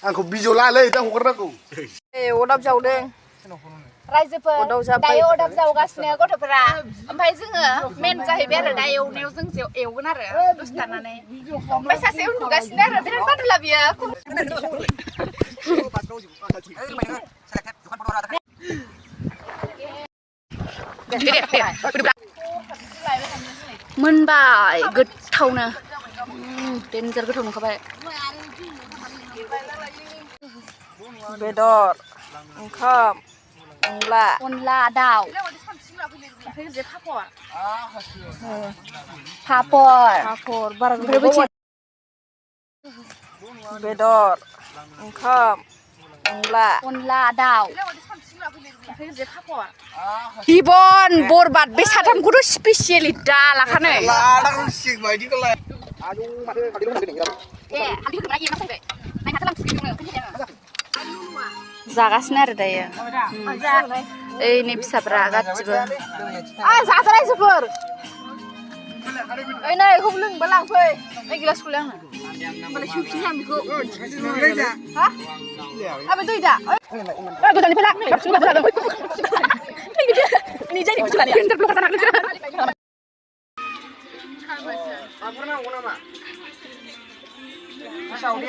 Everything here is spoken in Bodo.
आंखौ बिजौलालै दा हगारनांगौ अदाब जावदों रायजोफोर दायो अदाब जावगासिनो गथ'फोरा ओमफ्राय जोङो मेन जाहैबाय आरो दा एवनायाव जों एवगोन आरो दसे थानानै ओमफ्राय सासे उन्दुगासिनो आरो बिराद बादुला बियो मोनबाय गोथावनो देन्जार गोथाव नुखाबाय बेदर ओंखाम अनला दाउ पापर बारा बेदर ओंखाम अनला दाउ बिबन बरबाद बे साथामखौथ' स्पेसियेलि दा लाखानो जागासिनो आरो दायो ओइ नै फिसाफ्रा गासिबो जादो रायजोफोर ओइ नै बेखौबो लोंनोबा लांफै ओइ गिलासखौलाय आंनो होमबालाय सोफिननो आं बेखौ हा आबै दै दा गोजाननिफ्राय ला नि जायनि बुस्थुआनो देन्जार ब्लकार जाना हागोन